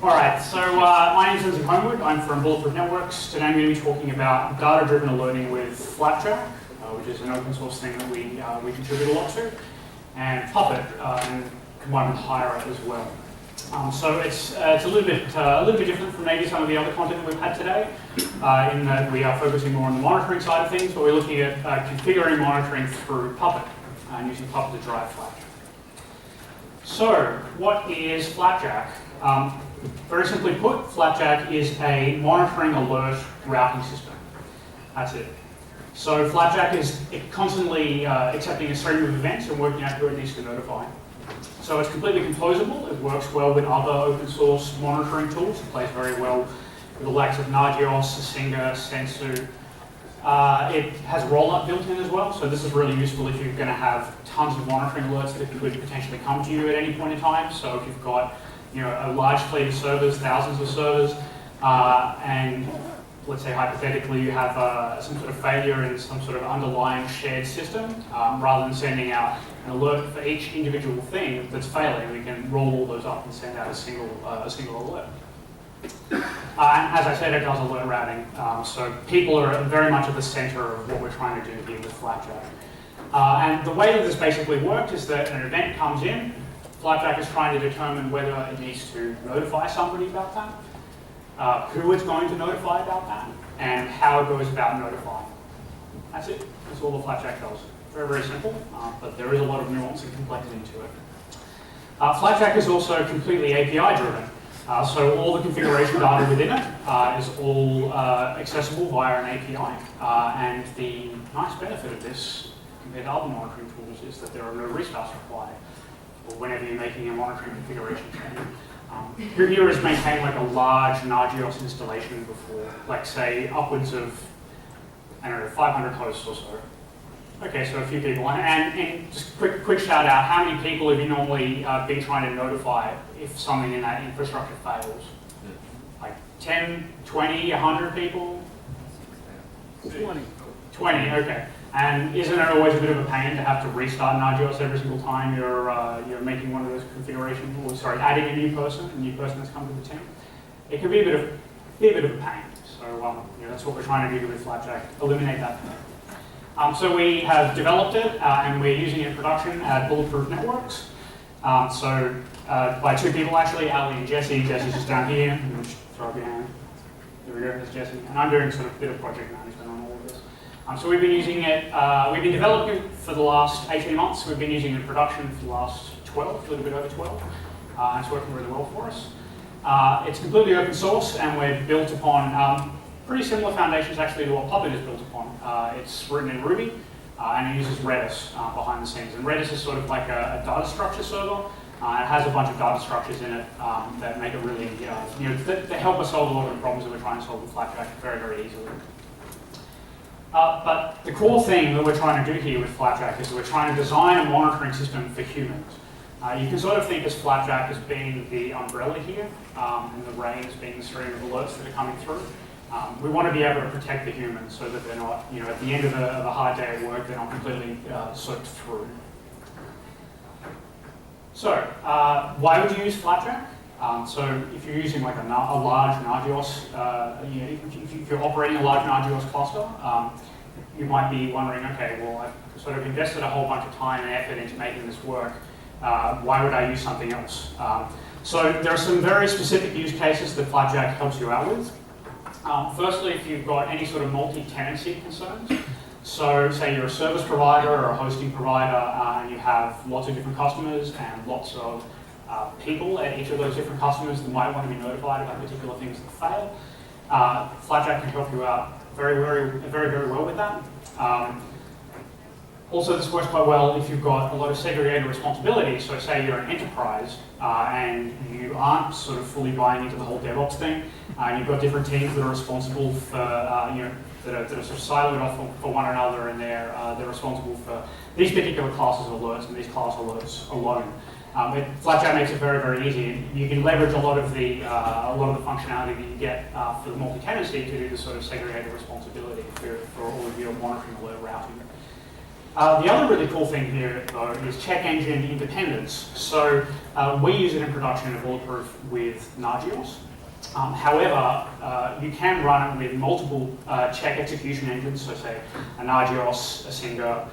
Alright, so my name is Lindsay Holmwood. I'm from Bulletproof Networks. Today I'm going to be talking about data-driven alerting with Flapjack, which is an open source thing that we contribute a lot to, and Puppet, and combined with Hiera as well. So it's a little bit different from maybe some of the other content that we've had today, in that we are focusing more on the monitoring side of things, but we're looking at configuring monitoring through Puppet, and using Puppet to drive Flapjack. So, what is Flapjack? Very simply put, Flapjack is a monitoring alert routing system. That's it. So Flapjack is constantly accepting a stream of events and working out who it needs to notify. So it's completely composable. It works well with other open source monitoring tools. It plays very well with the likes of Nagios, Singa, Sensu. It has rollup built in as well, so this is really useful if you're going to have tons of monitoring alerts that could potentially come to you at any point in time. So if you've got a large fleet of servers, thousands of servers, and let's say hypothetically you have some sort of failure in some sort of underlying shared system, rather than sending out an alert for each individual thing that's failing, we can roll all those up and send out a single alert. And as I said, it does alert routing, so people are very much at the center of what we're trying to do here with Flapjack. And the way that this basically works is that an event comes in, Flapjack is trying to determine whether it needs to notify somebody about that, who it's going to notify about that, and how it goes about notifying. That's it. That's all the Flapjack does. Very, very simple, but there is a lot of nuance and complexity to it. Flapjack is also completely API driven. So all the configuration data within it is all accessible via an API. And the nice benefit of this compared to other monitoring tools is that there are no restarts required or whenever you're making a monitoring configuration change. Hiera has maintained like a large Nagios installation before, like say upwards of, I don't know, 500 hosts or so. Okay, so a few people. And just quick shout out, how many people have you normally been trying to notify if something in that infrastructure fails? Like 10, 20, 100 people? 20. 20, okay. And isn't it always a bit of a pain to have to restart Nagios every single time you're making one of those configurations, or sorry, adding a new person that's come to the team? It can be a bit of a pain. So that's what we're trying to do with Flapjack, eliminate that pain. So we have developed it and we're using it in production at Bulletproof Networks. By two people actually, Ali and Jesse. Jesse's just down here. Just throw up your hand. There we go, there's Jesse. And I'm doing sort of a bit of project management on all of this. So we've been using it, we've been developing it for the last 18 months. We've been using it in production for the last 12, a little bit over 12. And it's working really well for us. It's completely open source and we're built upon pretty similar foundations actually to what Puppet is built upon. It's written in Ruby and it uses Redis behind the scenes. And Redis is sort of like a data structure server. It has a bunch of data structures in it that make it really, that help us solve a lot of the problems that we're trying to solve with Flapjack very, very easily. But the core thing that we're trying to do here with Flapjack is that we're trying to design a monitoring system for humans. You can sort of think of Flapjack as being the umbrella here, and the rain as being the stream of alerts that are coming through. We want to be able to protect the humans so that they're not, at the end of a hard day at work, they're not completely soaked through. So, why would you use Flapjack? So, if you're using like a large Nagios, if you're operating a large Nagios cluster, you might be wondering, okay, well, I've sort of invested a whole bunch of time and effort into making this work. Why would I use something else? So, there are some very specific use cases that Flapjack helps you out with. Firstly, if you've got any sort of multi-tenancy concerns, so say you're a service provider or a hosting provider and you have lots of different customers and lots of people at each of those different customers that might want to be notified about particular things that fail, Flapjack can help you out very, very well with that. Also, this works quite well if you've got a lot of segregated responsibility. So say you're an enterprise and you aren't sort of fully buying into the whole DevOps thing, and you've got different teams that are responsible for, that are sort of siloed off for one another, and they're responsible for these particular classes of alerts and these class alerts alone. Flapjack makes it very, very easy. You can leverage a lot of the functionality that you get for the multi-tenancy to do this sort of segregated responsibility for all of your monitoring alert routing. The other really cool thing here, though, is check engine independence. So we use it in production at Bulletproof with Nagios. However, you can run it with multiple check execution engines, so say a Nagios, a Singer,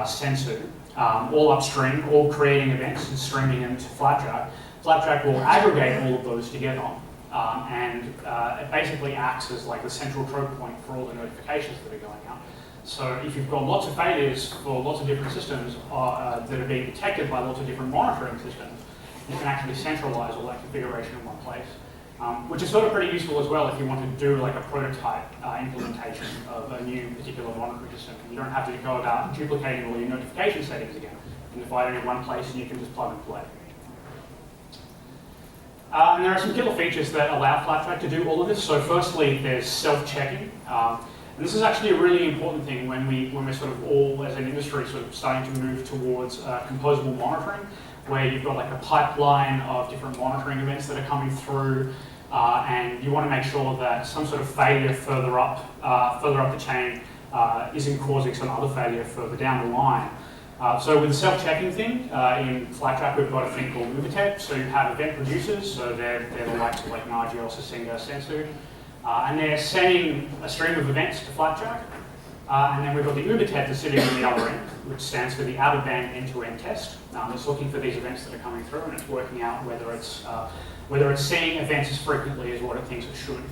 Sensu, all upstream, all creating events and streaming them to Flapjack. Flapjack will aggregate all of those together, and it basically acts as like the central choke point for all the notifications that are going out. So if you've got lots of failures for lots of different systems that are being detected by lots of different monitoring systems, you can actually centralize all that configuration in one place, which is sort of pretty useful as well if you want to do like a prototype implementation of a new particular monitoring system. You don't have to go about duplicating all your notification settings again. You can divide it in one place and you can just plug and play. And there are some killer features that allow Flapjack to do all of this. So firstly, there's self-checking. And this is actually a really important thing when we're sort of all, as an industry, sort of starting to move towards composable monitoring, where you've got like a pipeline of different monitoring events that are coming through, and you want to make sure that some sort of failure further up the chain isn't causing some other failure further down the line. So with the self-checking thing, in Flapjack we've got a thing called Ubertet. So you have event producers, so they're the likes of like Nagios, Singer, Sensu, and they're sending a stream of events to Flapjack. And then we've got the Ubertet that's sitting on the other end, which stands for the out-of-band end-to-end test. It's looking for these events that are coming through, and it's working out whether it's seeing events as frequently as what it thinks it should.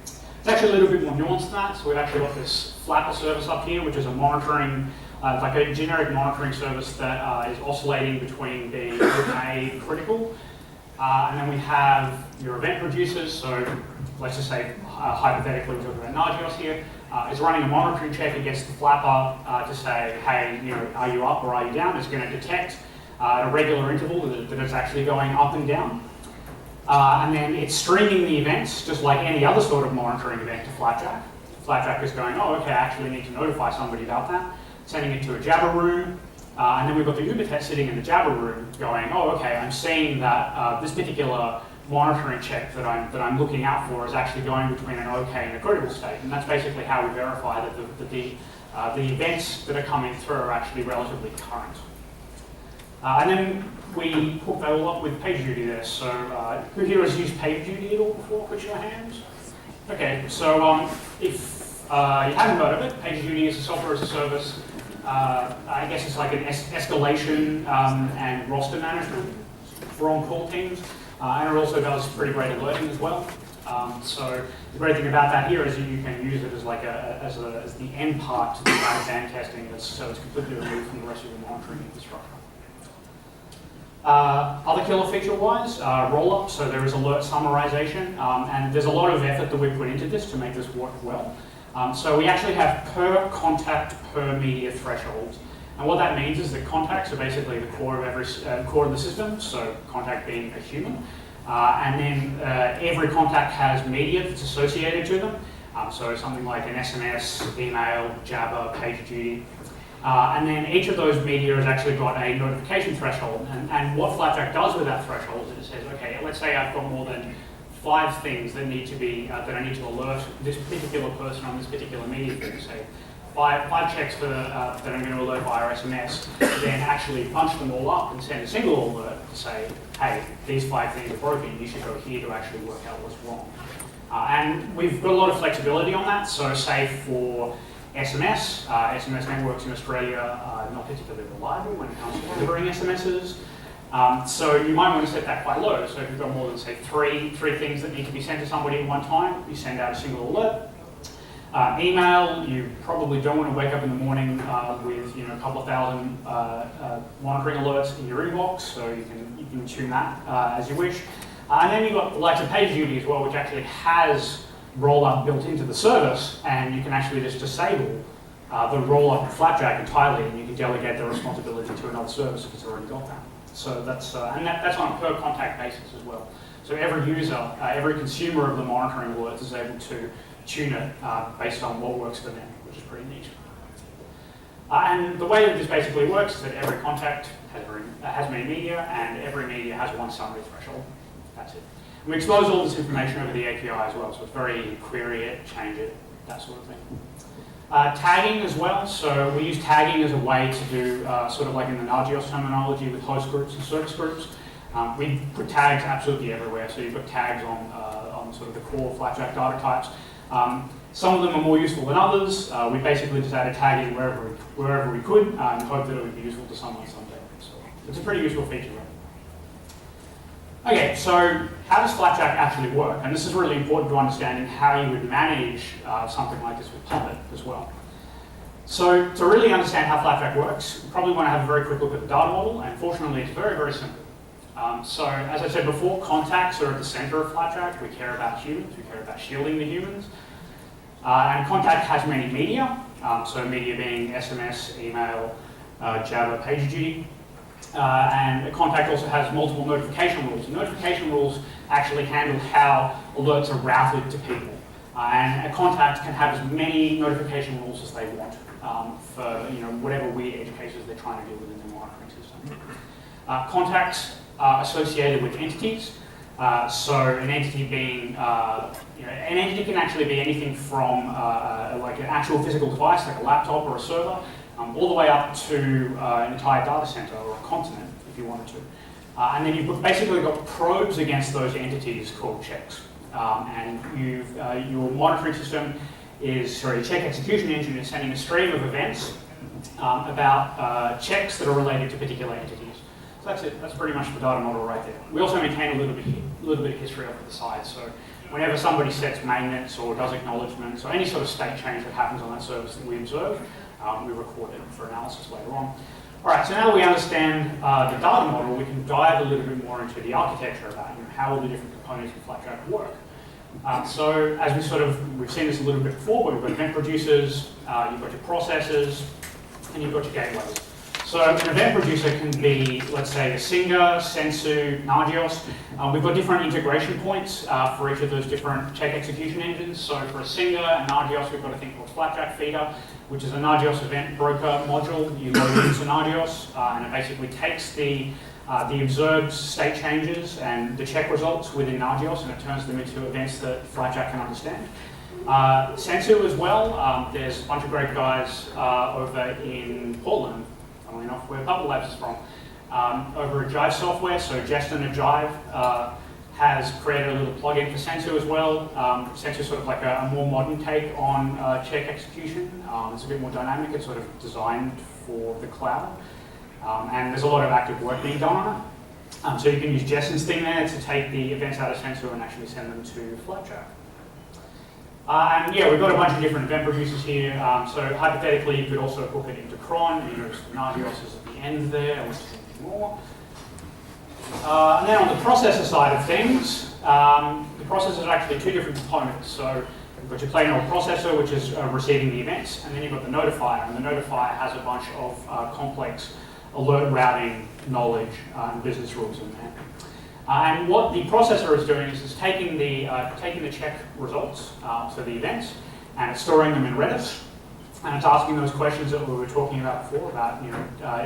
It's actually a little bit more nuanced than that. So we've actually got this Flapper service up here, which is a monitoring, like a generic monitoring service that is oscillating between being okay, critical. And then we have your event producers. So let's just say, hypothetically, we're talking about Nagios here. Is running a monitoring check against the Flapper to say, hey, are you up or are you down? It's going to detect at a regular interval that it's actually going up and down. And then it's streaming the events, just like any other sort of monitoring event, to Flapjack. Flapjack is going, oh, okay, I actually need to notify somebody about that, sending it to a Jabber room. And then we've got the Ubertet sitting in the Jabber room going, oh, okay, I'm seeing that this particular monitoring check that I'm looking out for is actually going between an okay and a critical state. And that's basically how we verify that the events that are coming through are actually relatively current. And then we hook that all up with PagerDuty there. So who here has used PagerDuty at all before? Put your hands. Okay, so if you haven't heard of it, PagerDuty is a software as a service. I guess it's like an escalation and roster management for on-call teams. And it also does pretty great alerting as well. So the great thing about that here is you can use it as like as the end part to the out-of-band testing, so it's completely removed from the rest of the monitoring infrastructure. Other killer feature-wise, roll-up. So there is alert summarization, and there's a lot of effort that we've put into this to make this work well. So we actually have per contact per media thresholds. And what that means is that contacts are basically the core of the system, so contact being a human. And then every contact has media that's associated to them. So something like an SMS, email, Jabber, PagerDuty. And then each of those media has actually got a notification threshold. And what Flapjack does with that threshold is it says, okay, let's say I've got more than 5 things that need to be that I need to alert this particular person on this particular media thing. Say 5 checks that I'm going to alert via SMS, then actually punch them all up and send a single alert to say, hey, these 5 things are broken, you should go here to actually work out what's wrong. And we've got a lot of flexibility on that. So say for SMS, SMS networks in Australia are not particularly reliable when it comes to delivering SMSs. So you might want to set that quite low. So if you've got more than, say, three things that need to be sent to somebody at one time, you send out a single alert. Email, you probably don't want to wake up in the morning with a couple of thousand monitoring alerts in your inbox, so you can tune that as you wish. And then you've got the likes of PagerDuty as well, which actually has roll-up built into the service, and you can actually just disable the roll-up of Flapjack entirely, and you can delegate the responsibility to another service if it's already got that. So that's that's on a per contact basis as well. So every user, every consumer of the monitoring alerts is able to tune it based on what works for them, which is pretty neat. And the way that this basically works is that every contact has many media, and every media has one summary threshold. That's it. And we expose all this information over the API as well, so it's very easy to query it, change it, that sort of thing. Tagging as well, so we use tagging as a way to do, sort of like in the Nagios terminology with host groups and service groups. We put tags absolutely everywhere, so you've got tags on sort of the core Flapjack data types. Some of them are more useful than others. We basically just added tagging wherever we could and hope that it would be useful to someone someday. So it's a pretty useful feature. Okay, so how does Flapjack actually work? And this is really important to understanding how you would manage something like this with Puppet as well. So to really understand how Flapjack works, you probably want to have a very quick look at the data model, and fortunately it's very, very simple. So as I said before, contacts are at the center of Flapjack. We care about humans, we care about shielding the humans. And contact has many media, so media being SMS, email, Java, PagerDuty. And a contact also has multiple notification rules. Notification rules actually handle how alerts are routed to people. And a contact can have as many notification rules as they want for whatever weird edge cases they're trying to deal with in their monitoring system. Contacts are associated with entities. So an entity being, an entity can actually be anything from like an actual physical device, like a laptop or a server, all the way up to an entire data center or a continent, if you wanted to. And then you've basically got probes against those entities called checks. And your monitoring system is, sorry, the check execution engine is sending a stream of events about checks that are related to particular entities. So that's it. That's pretty much the data model right there. We also maintain a little bit of history off to the side. So whenever somebody sets mainnets or does acknowledgements or any sort of state change that happens on that service that we observe, we record it for analysis later on. All right, so now that we understand the data model, we can dive a little bit more into the architecture about how all the different components of Flapjack work. So as we've seen this a little bit before, but we've got event producers, you've got your processors, and you've got your gateways. So an event producer can be, let's say, a Singer, Sensu, Nagios. We've got different integration points for each of those different check execution engines. So for a Singer and Nagios, we've got a thing called Flapjack Feeder, which is a Nagios event broker module. You load it into Nagios, and it basically takes the observed state changes and the check results within Nagios, and it turns them into events that Flapjack can understand. Sensu as well. There's a bunch of great guys over in Portland, funnily enough, where Bubble Labs is from, over at Jive Software. So Justin at Jive has created a little plugin for Sensu as well. Sensu is sort of like a more modern take on check execution. It's a bit more dynamic. It's sort of designed for the cloud. And there's a lot of active work being done on it. So you can use Justin's thing there to take the events out of Sensu and actually send them to Flapjack. And yeah, we've got a bunch of different event producers here. So hypothetically, you could also hook it into cron. You notice the Nagios is at the end there. I want to do more. And then on the processor side of things, the processors are actually two different components. So you've got your plain old processor, which is receiving the events, and then you've got the notifier. And the notifier has a bunch of complex alert routing knowledge and business rules in there. And what the processor is doing is taking the check results, so the events, and it's storing them in Redis, and it's asking those questions that we were talking about before about,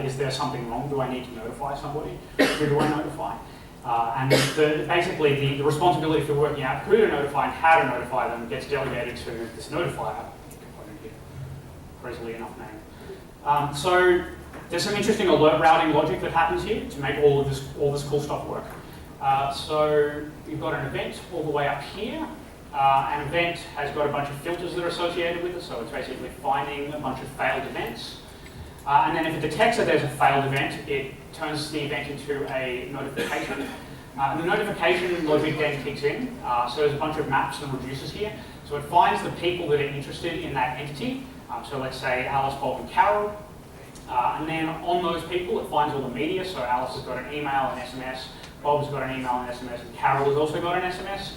is there something wrong? Do I need to notify somebody? Who do I notify? And basically the responsibility for working out who to notify and how to notify them gets delegated to this notifier component here. Crazily enough name. So there's some interesting alert routing logic that happens here to make all this cool stuff work. So you've got an event all the way up here. An event has got a bunch of filters that are associated with it, so it's basically finding a bunch of failed events. And then if it detects that there's a failed event, it turns the event into a notification. And the notification logic then kicks in. So there's a bunch of maps and reducers here. So it finds the people that are interested in that entity. So let's say Alice, Bob, and Carol. And then on those people, it finds all the media. So Alice has got an email and SMS. Bob's got an email and SMS, and Carol has also got an SMS.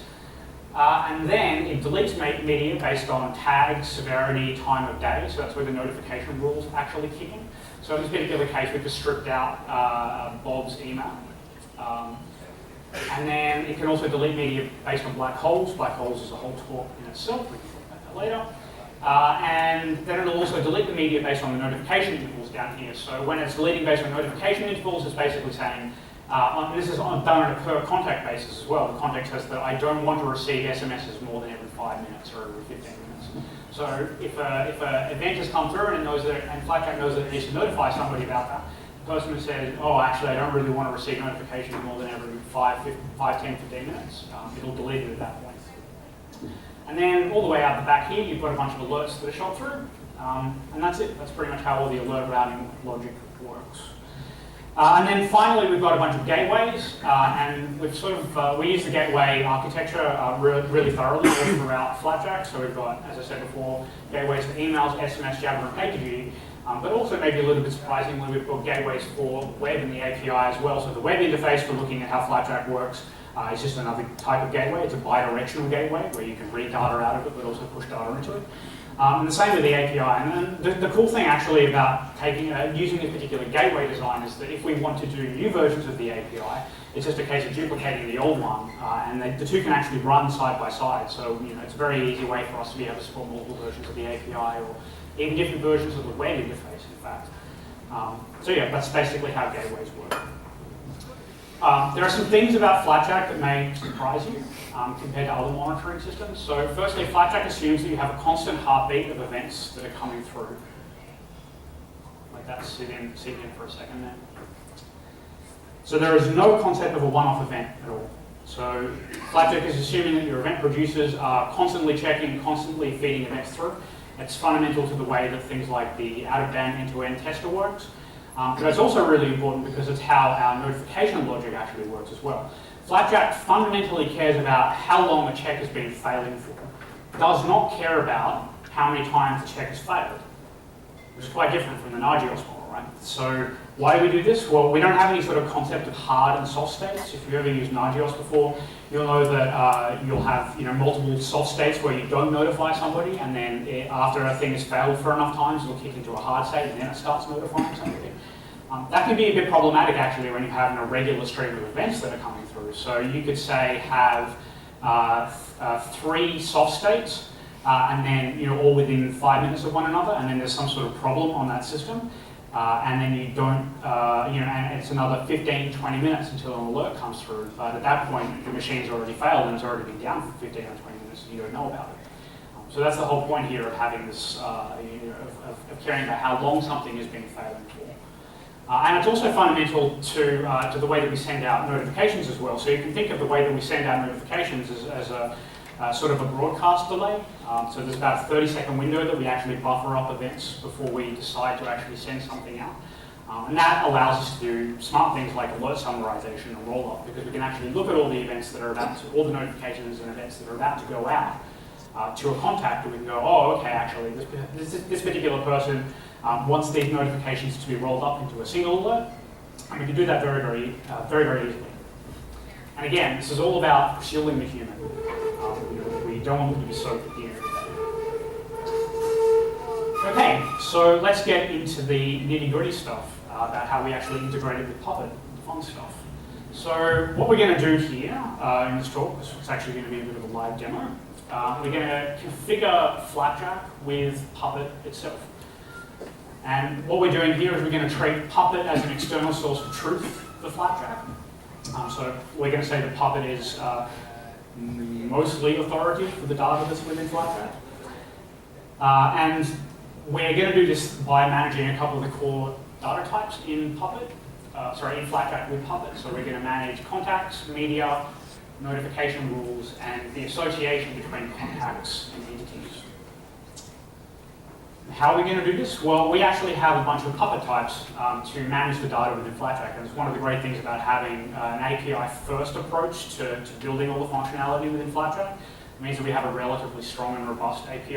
And then it deletes media based on tag, severity, time of day, so that's where the notification rules actually kick in. So in this particular case, we've just stripped out Bob's email. And then it can also delete media based on black holes. Black holes is a whole talk in itself, we can talk about that later. And then it'll also delete the media based on the notification intervals down here. So when it's deleting based on notification intervals, it's basically saying, This is done on a per contact basis as well. The context says that I don't want to receive SMSs more than every 5 minutes or every 15 minutes. So if an event has come through and it knows that, and Flapjack knows that it needs to notify somebody about that, the person who says, oh, actually, I don't really want to receive notifications more than every 5, 10, 15 minutes, it'll delete it at that point. And then all the way out the back here, you've got a bunch of alerts that are shot through. And that's it. That's pretty much how all the alert routing logic works. And then finally, we've got a bunch of gateways, and we've sort of we use the gateway architecture really thoroughly all throughout Flapjack. So we've got, as I said before, gateways for emails, SMS, Jabber, and PagerDuty. But also, maybe a little bit surprisingly, we've got gateways for web and the API as well. So the web interface for looking at how Flapjack works is just another type of gateway. It's a bi-directional gateway where you can read data out of it, but also push data into it. And the same with the API. And then the cool thing actually about using this particular gateway design is that if we want to do new versions of the API, it's just a case of duplicating the old one, and the two can actually run side by side. So it's a very easy way for us to be able to support multiple versions of the API, or even different versions of the web interface, in fact. So yeah, that's basically how gateways work. There are some things about Flapjack that may surprise you compared to other monitoring systems. So firstly, Flapjack assumes that you have a constant heartbeat of events that are coming through. Let that sit in for a second there. So there is no concept of a one-off event at all. So Flapjack is assuming that your event producers are constantly checking, constantly feeding events through. It's fundamental to the way that things like the out-of-band end-to-end tester works. But it's also really important because it's how our notification logic actually works as well. Flapjack fundamentally cares about how long a check has been failing for. It does not care about how many times the check has failed, which is quite different from the Nagios model, right? So why do we do this? Well, we don't have any sort of concept of hard and soft states. If you've ever used Nagios before, you'll know that you'll have multiple soft states where you don't notify somebody, and then after a thing has failed for enough times, it'll kick into a hard state, and then it starts notifying somebody. That can be a bit problematic actually when you have an irregular stream of events that are coming through. So you could say have 3 soft states, and then all within 5 minutes of one another, and then there's some sort of problem on that system, and then you don't, and it's another 15, 20 minutes until an alert comes through. But at that point, the machine's already failed and it's already been down for 15 or 20 minutes, and you don't know about it. So that's the whole point here of having this, of caring about how long something has been failing for. And it's also fundamental to the way that we send out notifications as well. So you can think of the way that we send out notifications as a sort of a broadcast delay. So there's about a 30-second window that we actually buffer up events before we decide to actually send something out. And that allows us to do smart things like alert summarization and roll-up, because we can actually look at all the events that are about to, all the notifications and events that are about to go out to a contact, and we can go, oh, okay, actually, this particular person wants these notifications to be rolled up into a single alert, and we can do that very easily. And again, this is all about shielding the human. We don't want them to be soaked at the end of the day. Okay, so let's get into the nitty-gritty stuff about how we actually integrate it with Puppet, the fun stuff. So what we're going to do here in this talk, it's actually going to be a bit of a live demo. We're going to configure Flapjack with Puppet itself. And what we're doing here is we're going to treat Puppet as an external source of truth for Flapjack. So we're going to say that Puppet is mostly authoritative for the data that's within Flapjack. And we're going to do this by managing a couple of the core data types in Puppet, in Flapjack with Puppet. So we're going to manage contacts, media, notification rules, and the association between contacts and entities. How are we going to do this? Well, we actually have a bunch of Puppet types to manage the data within Flapjack, and it's one of the great things about having an API-first approach to building all the functionality within Flapjack. It means that we have a relatively strong and robust API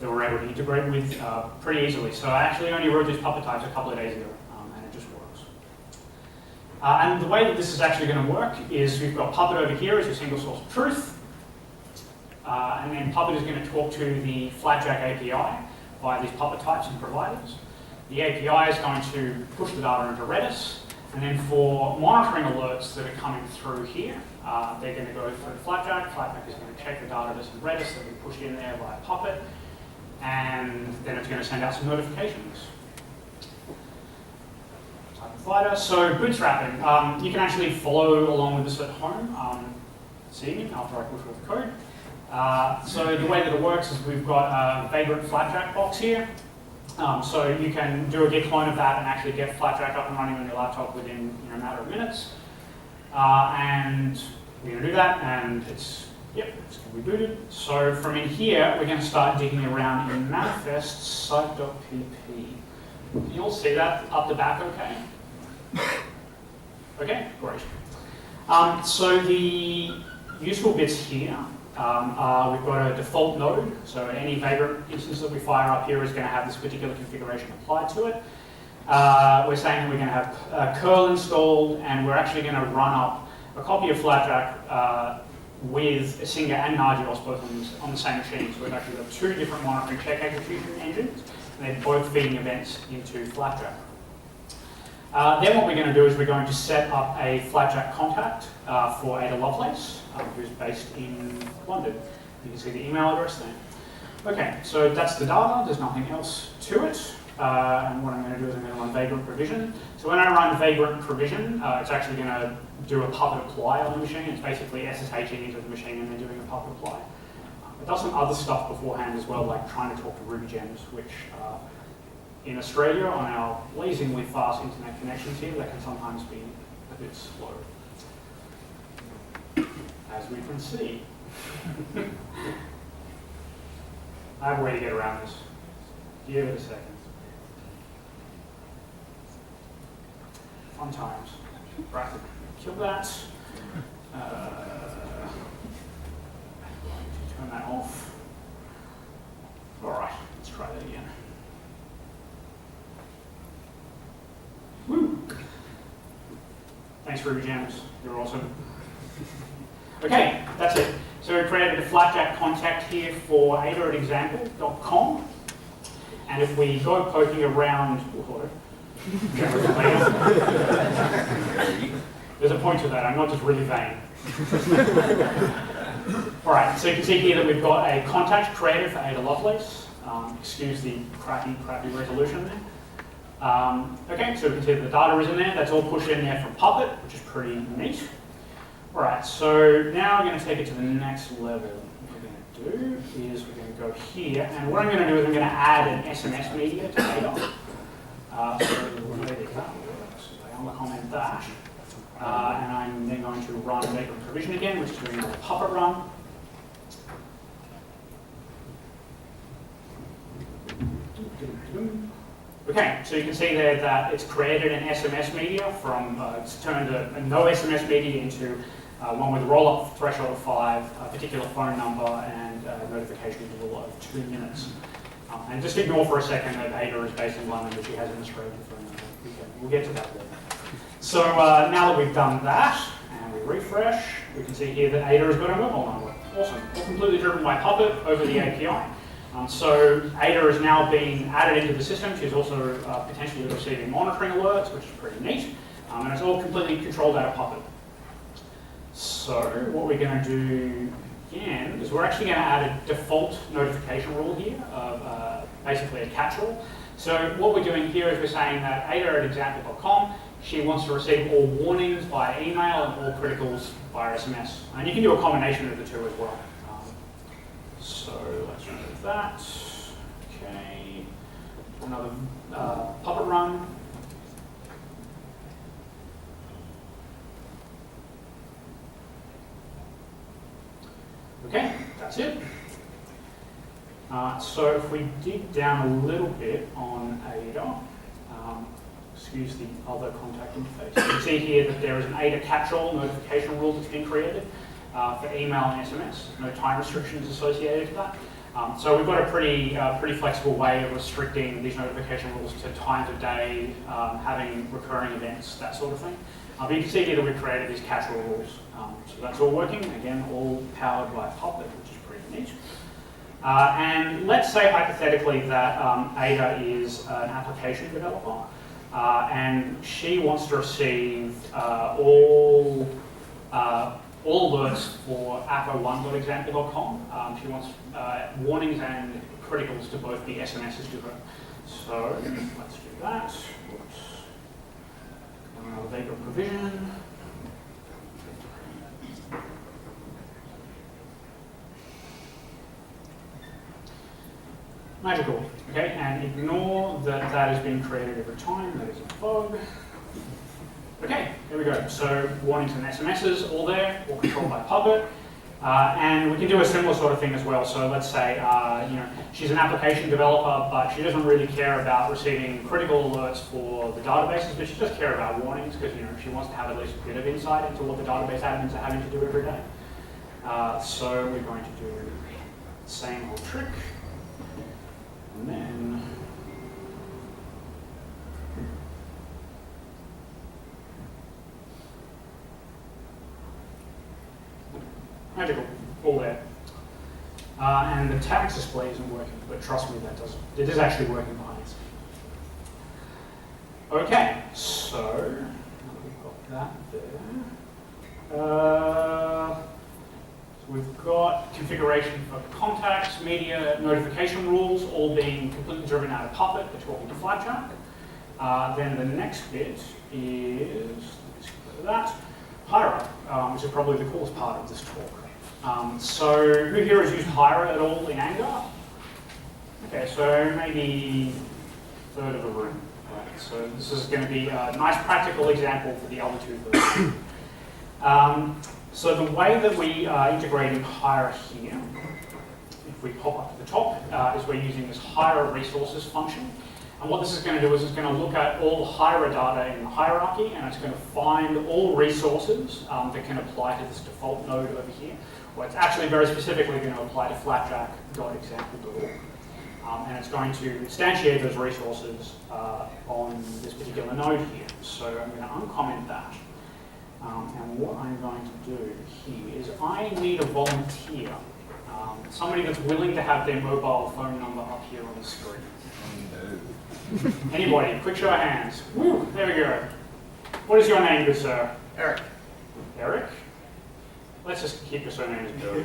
that we're able to integrate with pretty easily. So I actually only wrote these Puppet types a couple of days ago, and it just works. And the way that this is actually going to work is we've got Puppet over here as your single source of truth, and then Puppet is going to talk to the Flapjack API via these Puppet types and providers. The API is going to push the data into Redis, and then for monitoring alerts that are coming through here, they're going to go through Flapjack. Flapjack is going to check the data that's in Redis that we pushed in there via Puppet, and then it's going to send out some notifications. Type of provider. So bootstrapping, you can actually follow along with this at home this evening after I push all the code. So the way that it works is we've got a Vagrant Flapjack box here. So you can do a git clone of that and actually get Flapjack up and running on your laptop within a matter of minutes. And we're going to do that, and it's going to be booted. So from in here, we're going to start digging around in manifest site.pp. Can you all see that up the back okay? Okay, great. So the useful bits here are we've got a default node. So any Vagrant instance that we fire up here is going to have this particular configuration applied to it. We're saying that we're going to have curl installed, and we're actually going to run up a copy of Flapjack with Singa and Nagios both on the same machine. So we've actually got two different monitoring check execution engines, and they're both feeding events into Flapjack. Then what we're going to do is we're going to set up a Flapjack contact for Ada Lovelace, who's based in London. You can see the email address there. Okay, so that's the data. There's nothing else to it. And what I'm going to do is I'm going to run vagrant provision. So when I run vagrant provision, it's actually going to do a puppet apply on the machine. It's basically SSHing into the machine and then doing a puppet apply. It does some other stuff beforehand as well, like trying to talk to Ruby gems, which in Australia, on our blazingly fast internet connections here, that can sometimes be a bit slow, as we can see. I have a way to get around this. Give it a second. Fun times. Right, kill that. Turn that off. All right, let's try that again. Woo! Thanks, Ruby Gems. You're awesome. Okay, that's it. So we created a Flapjack contact here for Ada at example.com. And if we go poking around, there's a point to that. I'm not just really vain. All right, so you can see here that we've got a contact created for Ada Lovelace. Excuse the crappy resolution there. Okay, so we can see that the data is in there. That's all pushed in there from Puppet, which is pretty neat. All right, so now we're going to take it to the next level. What we're going to do is we're going to go here, and what I'm going to do is I'm going to add an SMS media to Ada. So I will comment that. And I'm then going to run vagrant provision again, which is doing another puppet run. Okay, so you can see there that it's created an SMS media from, it's turned a no SMS media into one with a roll-up threshold of 5, a particular phone number, and a notification interval of 2 minutes. And just ignore for a second that Ada is based in London, but she has an Australian phone number. We'll get to that later. So now that we've done that, and we refresh, we can see here that Ada has got a mobile number. Awesome. All completely driven by Puppet over the API. So Ada is now being added into the system. She's also potentially receiving monitoring alerts, which is pretty neat. And it's all completely controlled out of Puppet. So what we're going to do again is we're actually going to add a default notification rule here of basically a catch rule. So what we're doing here is we're saying that Ada at example.com, she wants to receive all warnings via email and all criticals via SMS. And you can do a combination of the two as well. So let's remove that. Okay. Another Puppet run. Okay, that's it. So if we dig down a little bit on Ada, excuse the other contact interface, you can see here that there is an Ada catch-all notification rule that's been created for email and SMS. No time restrictions associated to that. So we've got a pretty flexible way of restricting these notification rules to times of day, having recurring events, that sort of thing. But you can see here that we've created these catch-all rules. So that's all working, again, all powered by Puppet, which is pretty neat. And let's say hypothetically that Ada is an application developer, and she wants to receive all alerts for appo1.example.com. She wants warnings and criticals to both be SMSs to her. So let's do that. Oops. Another vapor provision. Magical. Okay, and ignore that that has been created every time. That is a bug. Okay, there we go. So warnings and SMSs all there, all controlled by Puppet. And we can do a similar sort of thing as well. So let's say she's an application developer, but she doesn't really care about receiving critical alerts for the databases, but she does care about warnings because she wants to have at least a bit of insight into what the database admins are having to do every day. So we're going to do the same old trick. And then magical, all there. And the tags display isn't working, but trust me, it is actually working behind the scene. Okay, so we've got that there. So we've got configuration for contacts, media, notification rules, all being completely driven out of Puppet, but talking to Flapjack. Then the next bit is, let's go to that, Hiera, which is probably the coolest part of this talk. So who here has used Hiera at all in anger? Okay, so maybe a third of the room. Right, so this is going to be a nice practical example for the other two thirds. So the way that we are integrating Hiera here, if we pop up to the top, is we're using this Hiera resources function. And what this is going to do is it's going to look at all the Hiera data in the hierarchy, and it's going to find all resources that can apply to this default node over here. Well, it's actually very specifically going to apply to flapjack.example.org. And it's going to instantiate those resources on this particular node here. So I'm going to uncomment that. And what I'm going to do here is I need a volunteer, somebody that's willing to have their mobile phone number up here on the screen. Anybody, quick show of hands. Woo, there we go. What is your name, good sir? Eric. Eric? Let's just keep your surname as Bill.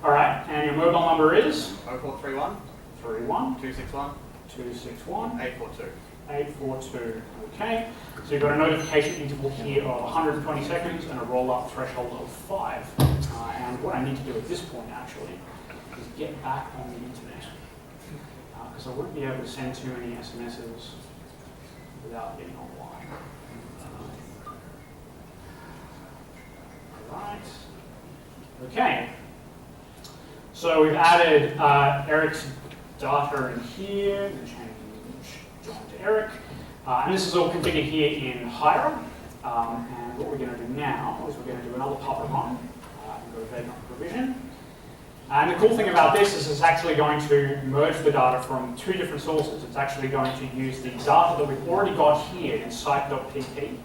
All right, and your mobile number is? 0431 31 261 261 842. 842. Okay, so you've got a notification interval here of 120 seconds and a roll-up threshold of 5. And what I need to do at this point, actually, is get back on the internet. Because I won't be able to send too many SMSs without getting online. All right. Okay. So we've added Eric's data in here, and change John to Eric. And this is all configured here in Hiera. And what we're going to do now is we're going to do another Puppet run and go to vagrant provision. And the cool thing about this is it's actually going to merge the data from two different sources. It's actually going to use the data that we've already got here in site.pp,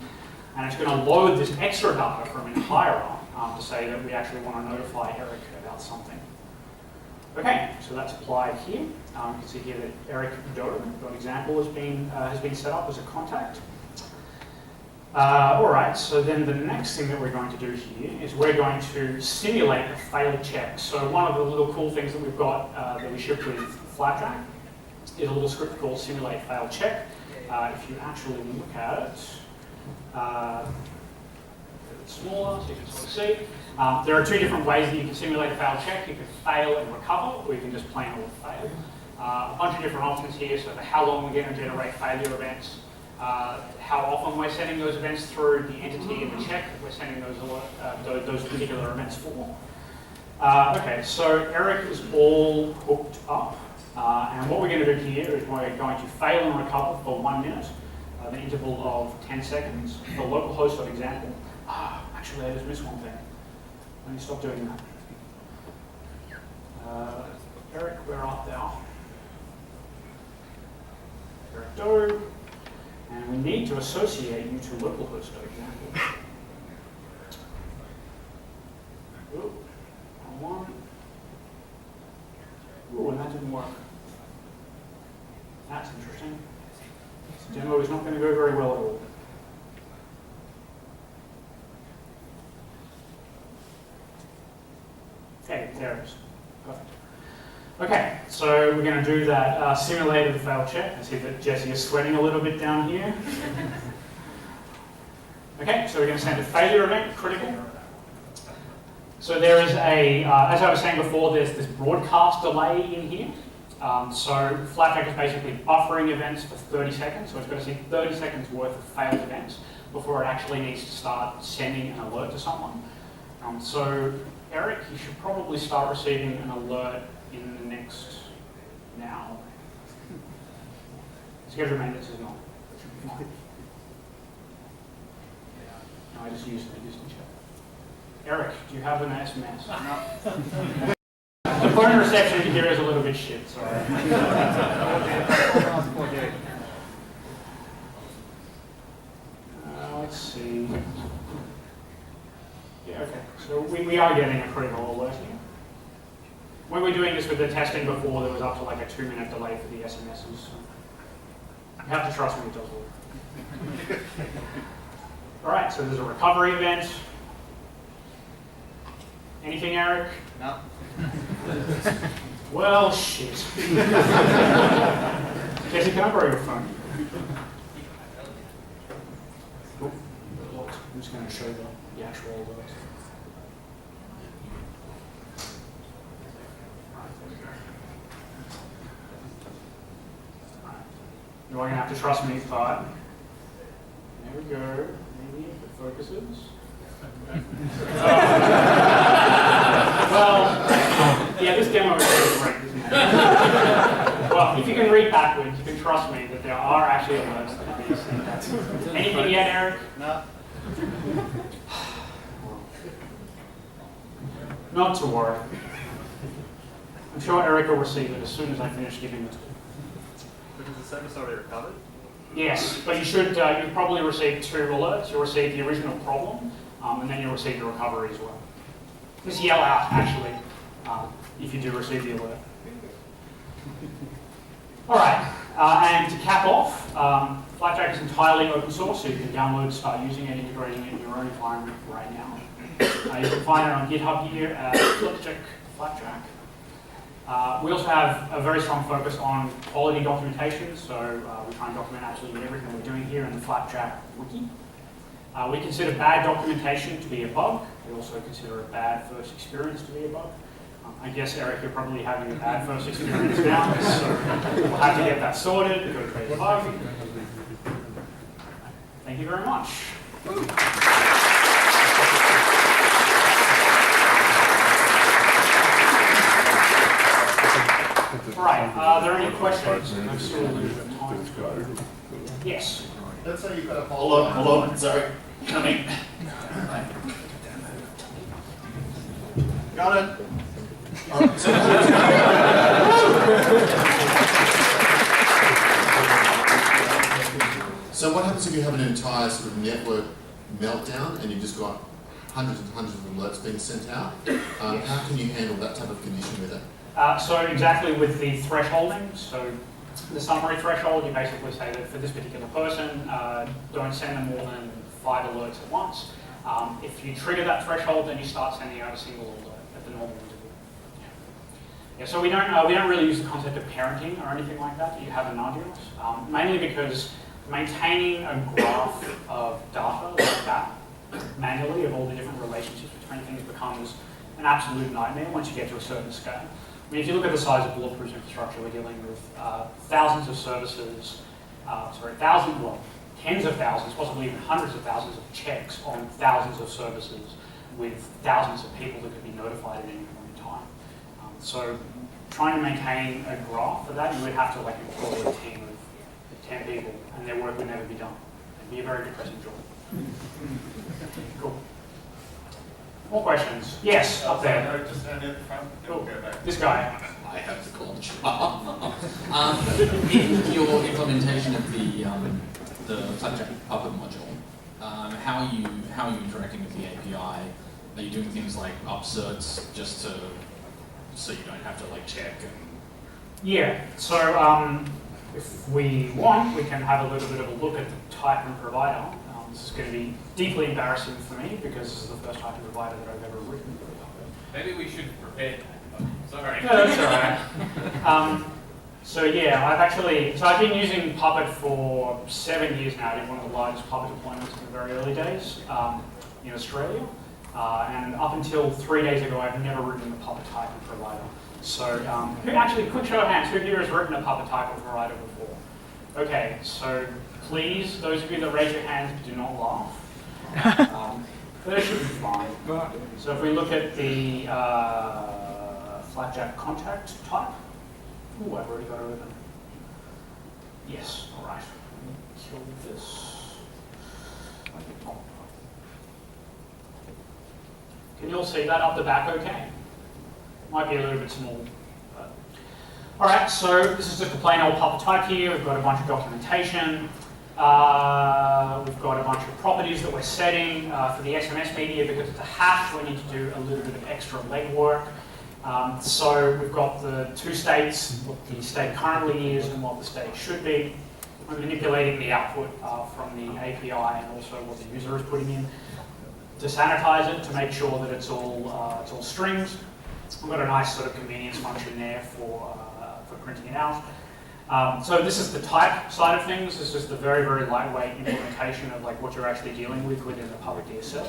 and it's going to load this extra data from in Hiera to say that we actually want to notify Eric about something. Okay, so that's applied here. You can see here that Eric Doe.example has been set up as a contact. All right, so then the next thing that we're going to do here is we're going to simulate a failed check. So one of the little cool things that we've got that we shipped with Flapjack is a little script called simulate failed check. If you actually look at it, a bit smaller so you can sort of see. There are two different ways that you can simulate a failed check. You can fail and recover, or you can just plain old fail. A bunch of different options here, so for how long we're going to generate failure events, how often we're sending those events through, the entity in the check that we're sending those particular events for. Okay, so Eric is all hooked up, and what we're going to do here is we're going to fail and recover for 1 minute, the interval of 10 seconds, for localhost.example. Actually, I just missed one thing. Let me stop doing that. Eric, where art thou? Eric Doe. And we need to associate you to localhost.example. Ooh, wrong one. Ooh, and that didn't work. That's interesting. This demo is not going to go very well at all. Okay, there it is. Perfect. Okay, so we're going to do that simulated fail check. I see that Jesse is sweating a little bit down here. Okay, so we're going to send a failure event, critical. So there is a, as I was saying before, there's this broadcast delay in here. So Flapjack is basically buffering events for 30 seconds, so it's got to see 30 seconds worth of failed events before it actually needs to start sending an alert to someone. So Eric, you should probably start receiving an alert in the next now. Schedule maintenance is not. It should be fine. No, I just used it. Eric, do you have an SMS? No. The phone reception here is a little bit shit, sorry. Let's see. Yeah, okay. So we are getting a critical alert here. When we were doing this with the testing before, there was up to like a 2-minute delay for the SMSs. So you have to trust me, it does work. All right, so there's a recovery event. Anything, Eric? No. Well, shit. Jesse, can I borrow your phone? Oh, I'm just going to show the actual alert. You're going to have to trust me, but there we go. Maybe if it focuses. Well, yeah, this demo is really great, isn't it? Well, if you can read backwards, you can trust me that there are actually alerts that are being sent. Anything yet, Eric? No. Not to worry. I'm sure Eric will receive it as soon as I finish giving it to him. Because the service already recovered? Yes, but you should, you'll probably receive 2 alerts. You'll receive the original problem, and then you'll receive the recovery as well. Just yell out, actually, if you do receive the alert. All right, and to cap off, Flapjack is entirely open source, so you can download, start using it, integrating it in your own environment right now. You can find it on GitHub here at Flapjack. We also have a very strong focus on quality documentation, so we try and document absolutely everything we're doing here in the Flapjack wiki. We consider bad documentation to be a bug. We also consider a bad first experience to be a bug. I guess, Eric, you're probably having a bad first experience now, so we'll have to get that sorted, go create a bug. Thank you very much. All right, are there any questions? Yes. Let's say you've got a Hold on, sorry. Coming. Got it. So what happens if you have an entire sort of network meltdown and you've just got hundreds and hundreds of alerts being sent out? How can you handle that type of condition with it? So exactly with the thresholding, so the summary threshold, you basically say that for this particular person, don't send them more than 5 alerts at once. If you trigger that threshold, then you start sending out a single alert at the normal interval. Yeah, so we don't really use the concept of parenting or anything like that you have in Nagios, mainly because maintaining a graph of data like that manually of all the different relationships between things becomes an absolute nightmare once you get to a certain scale. I mean, if you look at the size of Bulletproof's infrastructure, we're dealing with thousands of services, tens of thousands, possibly even hundreds of thousands of checks on thousands of services with thousands of people that could be notified at any point in time. So trying to maintain a graph for that, you would have to like employ a team of 10 people, and their work would never be done. It'd be a very depressing job. Cool. More questions? Yes, up there. No, just stand in front. Cool. Go back. This guy. I have to call in your implementation of the Flapjack Puppet module, how are you interacting with the API? Are you doing things like upserts just so you don't have to like check? Yeah. So if we want, we can have a little bit of a look at the type and provider. This is going to be deeply embarrassing for me because this is the first type of provider that I've ever written. Maybe we should prepare that. Sorry. No, that's all right. So yeah, I've been using Puppet for 7 years now. I did one of the largest Puppet deployments in the very early days in Australia. And up until 3 days ago, I've never written a Puppet typing provider. So quick show of hands, who here has written a Puppet typing provider before? Okay, so please, those of you that raise your hands, do not laugh. That should be fine. So if we look at the Flapjack contact type, ooh, I've already got it open. Yes, all right. Let me kill this. Can you all see that up the back okay? Might be a little bit small. But. All right, so this is just a plain old Puppet type here. We've got a bunch of documentation. We've got a bunch of properties that we're setting for the SMS media. Because it's a hash, we need to do a little bit of extra legwork. So we've got the two states, what the state currently is and what the state should be. We're manipulating the output from the API and also what the user is putting in to sanitize it, to make sure that it's all strings. We've got a nice sort of convenience function there for printing it out. So this is the type side of things. This is the very, very lightweight implementation of like what you're actually dealing with within the public DSL.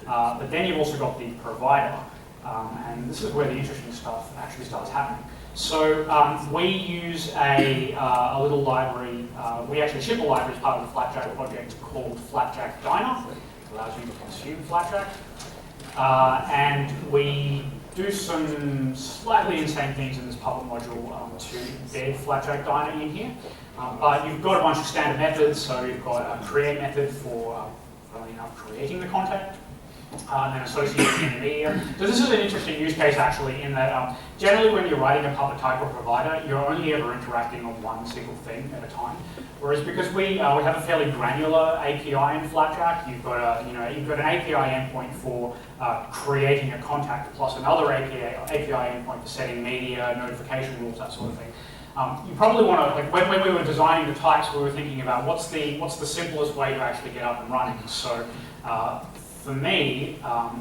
But then you've also got the provider. And this is where the interesting stuff actually starts happening. So we use a little library. We actually ship a library as part of the Flapjack project called Flapjack Diner. It allows you to consume Flapjack. And we do some slightly insane things in this Puppet module to embed Flapjack Diner in here. But you've got a bunch of standard methods. So you've got a create method for, funnily enough, creating the contact. And then associating the media. So this is an interesting use case actually in that generally when you're writing a Puppet type of provider, you're only ever interacting on one single thing at a time. Whereas because we have a fairly granular API in Flapjack, you've got an API endpoint for creating a contact plus another API endpoint for setting media, notification rules, that sort of thing. You probably want to, like when we were designing the types, we were thinking about what's the simplest way to actually get up and running. So. For me,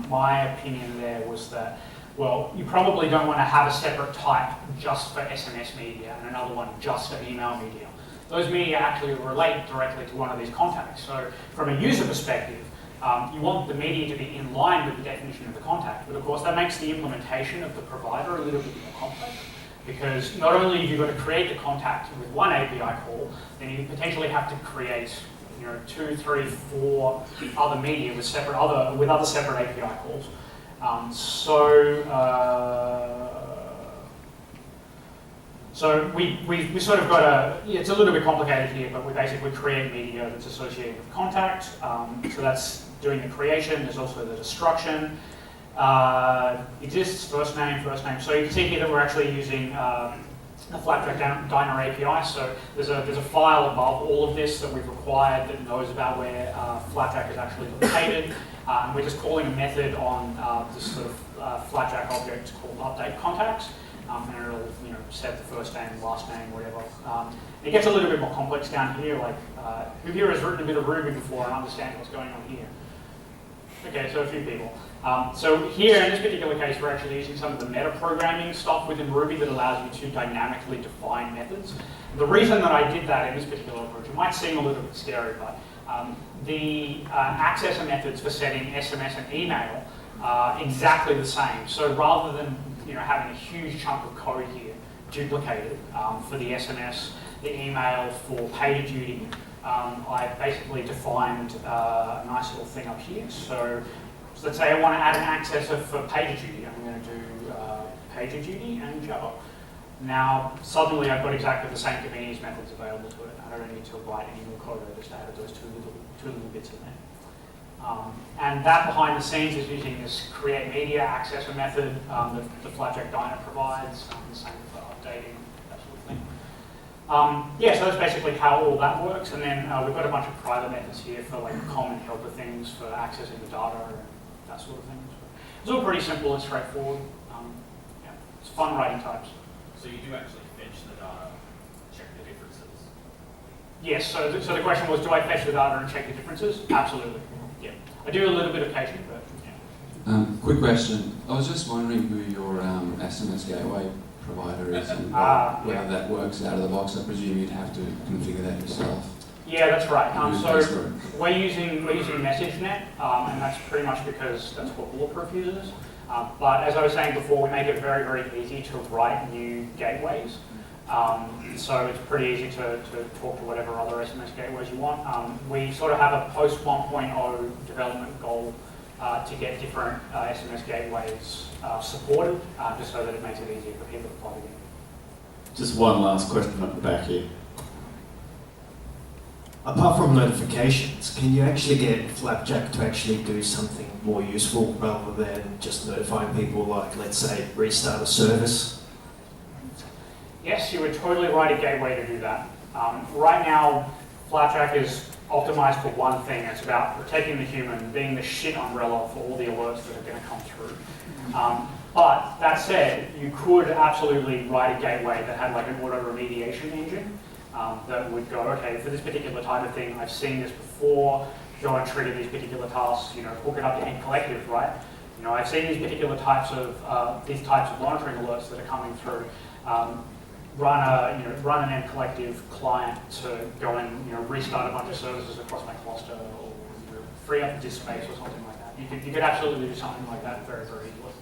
my opinion there was that, well, you probably don't want to have a separate type just for SMS media and another one just for email media. Those media actually relate directly to one of these contacts. So from a user perspective, you want the media to be in line with the definition of the contact. But of course, that makes the implementation of the provider a little bit more complex. Because not only have you got to create the contact with one API call, then you potentially have to create 2, 3, 4 other media with other separate API calls. So we sort of got it's a little bit complicated here, but we basically create media that's associated with contact. So that's doing the creation. There's also the destruction. Exists first name. So you can see here that we're actually using the Flapjack Diner API. So there's a file above all of this that we've required that knows about where Flapjack is actually located. We're just calling a method on this sort of Flapjack object called update contacts, and it'll set the first name, last name, whatever. It gets a little bit more complex down here. Like who here has written a bit of Ruby before and understands what's going on here? Okay, so a few people. So here, in this particular case, we're actually using some of the meta-programming stuff within Ruby that allows you to dynamically define methods. The reason that I did that in this particular approach, it might seem a little bit scary, but the accessor methods for setting SMS and email are exactly the same. So rather than having a huge chunk of code here duplicated for the SMS, the email for PagerDuty, I basically defined a nice little thing up here. So let's say I want to add an accessor for PagerDuty. I'm going to do PagerDuty and Java. Now, suddenly I've got exactly the same convenience methods available to it. I don't need to write any more code. I just added those two little bits in there. And that behind the scenes is using this create media accessor method that the Flapjack Diner provides. The same for updating, that sort of thing. So that's basically how all that works. And then we've got a bunch of private methods here for like common helper things for accessing the data and that sort of thing. It's all pretty simple and straightforward. It's fun writing types. So you do actually fetch the data, check the differences? Yes, so the question was, do I fetch the data and check the differences? Absolutely, yeah. I do a little bit of caching, but yeah. Quick question. I was just wondering who your SMS gateway provider is and whether Yeah. that works out of the box. I presume you'd have to configure that yourself. Yeah, that's right. Use So password. we're using MessageNet, and that's pretty much because that's what Bulletproof uses. But as I was saying before, we make it very, very easy to write new gateways. So it's pretty easy to talk to whatever other SMS gateways you want. We sort of have a post 1.0 development goal to get different SMS gateways supported, just so that it makes it easier for people to plug it in. Just one last question at the back here. Apart from notifications, can you actually get Flapjack to actually do something more useful rather than just notifying people, like, let's say, restart a service? Yes, you would totally write a gateway to do that. Right now, Flapjack is optimized for one thing. It's about protecting the human, being the shit umbrella for all the alerts that are going to come through. But that said, you could absolutely write a gateway that had like an auto remediation engine that would go, okay, for this particular type of thing, I've seen this before, go and trigger these particular tasks, hook it up to End Collective, right? I've seen these particular types of monitoring alerts that are coming through. Run an End Collective client to go and restart a bunch of services across my cluster, or free up disk space or something like that. You could absolutely do something like that very, very easily.